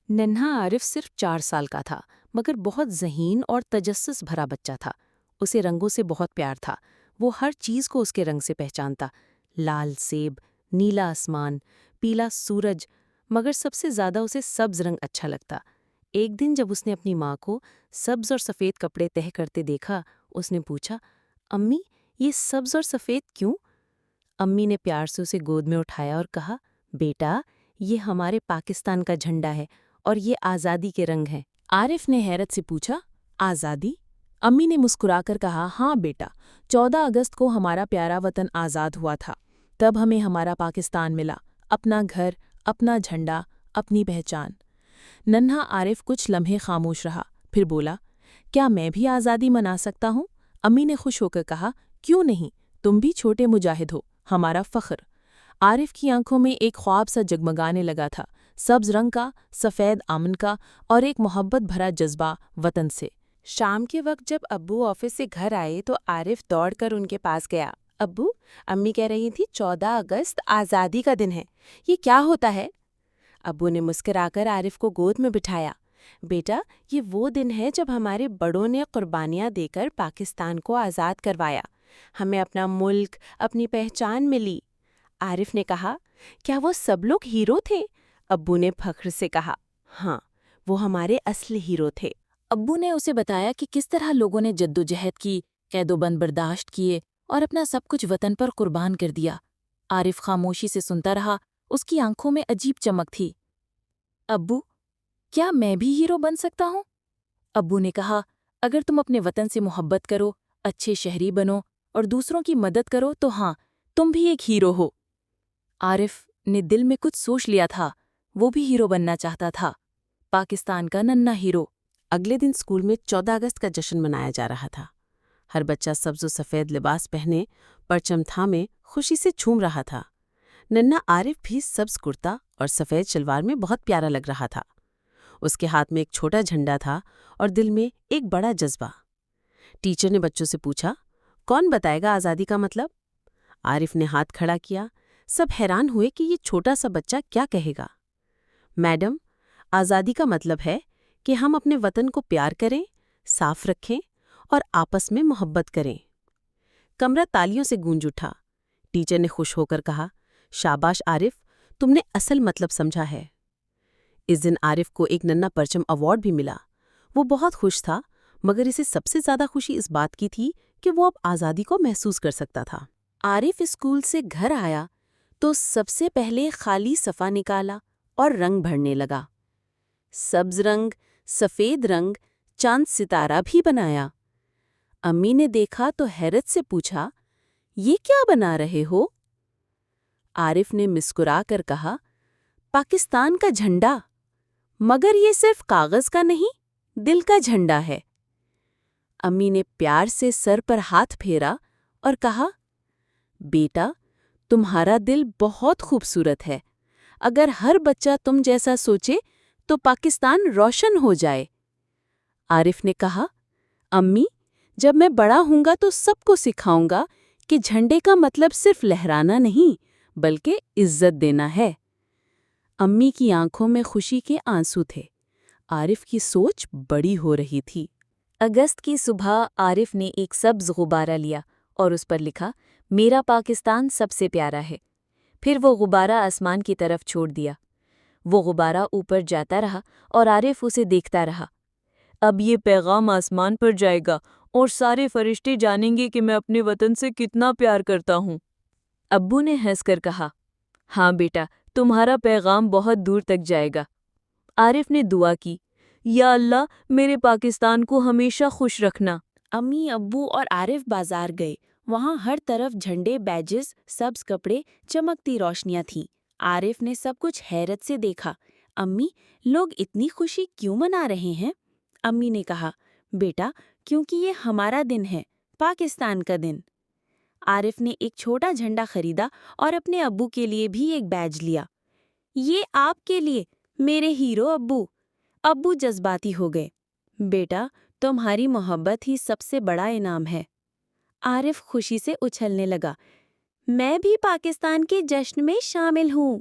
ننھا عارف صرف 4 سال کا تھا، مگر بہت ذہین اور تجسس بھرا بچہ تھا۔ اسے رنگوں سے بہت پیار تھا۔ وہ ہر چیز کو اس کے رنگ سے پہچانتا، لال سیب، نیلا آسمان، پیلا سورج، مگر سب سے زیادہ اسے سبز رنگ اچھا لگتا۔ ایک دن جب اس نے اپنی ماں کو سبز اور سفید کپڑے تہہ کرتے دیکھا، اس نے پوچھا، امی یہ سبز اور سفید کیوں؟ امی نے پیار سے اسے گود میں اٹھایا اور کہا، بیٹا یہ ہمارے پاکستان کا جھنڈا ہے اور یہ آزادی کے رنگ ہیں۔ عارف نے حیرت سے پوچھا، آزادی؟ امی نے مسکرا کر کہا، ہاں بیٹا، 14 اگست کو ہمارا پیارا وطن آزاد ہوا تھا۔ تب ہمیں ہمارا پاکستان ملا، اپنا گھر، اپنا جھنڈا، اپنی پہچان۔ ننھا عارف کچھ لمحے خاموش رہا، پھر بولا، کیا میں بھی آزادی منا سکتا ہوں؟ امی نے خوش ہو کر کہا، کیوں نہیں، تم بھی چھوٹے مجاہد ہو، ہمارا فخر۔ عارف کی آنکھوں میں ایک خواب سا جگمگانے لگا تھا، سبز رنگ کا، سفید امن کا، اور ایک محبت بھرا جذبہ وطن سے۔ شام کے وقت جب ابو آفس سے گھر آئے تو عارف دوڑ کر ان کے پاس گیا۔ ابو، امی کہہ رہی تھی 14 اگست آزادی کا دن ہے، یہ کیا ہوتا ہے؟ ابو نے مسکرا کر عارف کو گود میں بٹھایا۔ بیٹا یہ وہ دن ہے جب ہمارے بڑوں نے قربانیاں دے کر پاکستان کو آزاد کروایا، ہمیں اپنا ملک، اپنی پہچان ملی۔ عارف نے کہا، کیا وہ سب لوگ ہیرو تھے؟ ابو نے فخر سے کہا، ہاں وہ ہمارے اصل ہیرو تھے۔ ابو نے اسے بتایا کہ کس طرح لوگوں نے جدوجہد کی، قید و بند برداشت کیے اور اپنا سب کچھ وطن پر قربان کر دیا۔ عارف خاموشی سے سنتا رہا، اس کی آنکھوں میں عجیب چمک تھی۔ ابو، کیا میں بھی ہیرو بن سکتا ہوں؟ ابو نے کہا، اگر تم اپنے وطن سے محبت کرو، اچھے شہری بنو اور دوسروں کی مدد کرو تو ہاں، تم بھی ایک ہیرو ہو۔ عارف نے دل میں کچھ سوچ لیا تھا، وہ بھی ہیرو بننا چاہتا تھا، پاکستان کا ننھا ہیرو۔ اگلے دن اسکول میں 14 اگست کا جشن منایا جا رہا تھا۔ ہر بچہ سبز و سفید لباس پہنے، پرچم تھامے خوشی سے جھوم رہا تھا۔ ننھا عارف بھی سبز کرتا اور سفید شلوار میں بہت پیارا لگ رہا تھا۔ اس کے ہاتھ میں ایک چھوٹا جھنڈا تھا اور دل میں ایک بڑا جذبہ۔ ٹیچر نے بچوں سے پوچھا، کون بتائے گا آزادی کا مطلب؟ عارف نے ہاتھ کھڑا کیا۔ سب حیران ہوئے کہ یہ چھوٹا سا بچہ کیا کہے گا۔ میڈم، آزادی کا مطلب ہے کہ ہم اپنے وطن کو پیار کریں، صاف رکھیں اور آپس میں محبت کریں۔ کمرہ تالیوں سے گونج اٹھا۔ ٹیچر نے خوش ہو کر کہا، شاباش عارف، تم نے اصل مطلب سمجھا ہے۔ اس دن عارف کو ایک ننھا پرچم ایوارڈ بھی ملا۔ وہ بہت خوش تھا، مگر اسے سب سے زیادہ خوشی اس بات کی تھی کہ وہ اب آزادی کو محسوس کر سکتا تھا۔ عارف اسکول سے گھر آیا تو سب سے پہلے خالی صفحہ نکالا اور رنگ بھرنے لگا۔ سبز رنگ، سفید رنگ، چاند ستارہ بھی بنایا۔ امی نے دیکھا تو حیرت سے پوچھا، یہ کیا بنا رہے ہو؟ عارف نے مسکرا کر کہا، پاکستان کا جھنڈا، مگر یہ صرف کاغذ کا نہیں، دل کا جھنڈا ہے۔ امی نے پیار سے سر پر ہاتھ پھیرا اور کہا، بیٹا تمہارا دل بہت خوبصورت ہے، اگر ہر بچہ تم جیسا سوچے تو پاکستان روشن ہو جائے۔ عارف نے کہا، امی جب میں بڑا ہوں گا تو سب کو سکھاؤں گا کہ جھنڈے کا مطلب صرف لہرانا نہیں بلکہ عزت دینا ہے۔ امی کی آنکھوں میں خوشی کے آنسو تھے۔ عارف کی سوچ بڑی ہو رہی تھی۔ اگست کی صبح عارف نے ایک سبز غبارہ لیا اور اس پر لکھا، میرا پاکستان سب سے پیارا ہے۔ پھر وہ غبارہ آسمان کی طرف چھوڑ دیا۔ وہ غبارہ اوپر جاتا رہا اور عارف اسے دیکھتا رہا۔ اب یہ پیغام آسمان پر جائے گا اور سارے فرشتے جانیں گے کہ میں اپنے وطن سے کتنا پیار کرتا ہوں۔ ابو نے ہنس کر کہا، ہاں بیٹا، تمہارا پیغام بہت دور تک جائے گا۔ عارف نے دعا کی، یا اللہ میرے پاکستان کو ہمیشہ خوش رکھنا۔ امی، ابو اور عارف بازار گئے۔ وہاں ہر طرف جھنڈے، بیجز، سبز کپڑے، چمکتی روشنیاں تھیں۔ عارف نے سب کچھ حیرت سے دیکھا۔ امی، لوگ اتنی خوشی کیوں منا رہے ہیں؟ امی نے کہا، بیٹا کیونکہ یہ ہمارا دن ہے، پاکستان کا دن۔ عارف نے ایک چھوٹا جھنڈا خریدا اور اپنے ابو کے لیے بھی ایک بیج لیا۔ یہ آپ کے لیے، میرے ہیرو ابو۔ ابو جذباتی ہو گئے۔ بیٹا تمہاری محبت ہی سب سے بڑا انعام ہے۔ عارف خوشی سے اچھلنے لگا، میں بھی پاکستان کے جشن میں شامل ہوں۔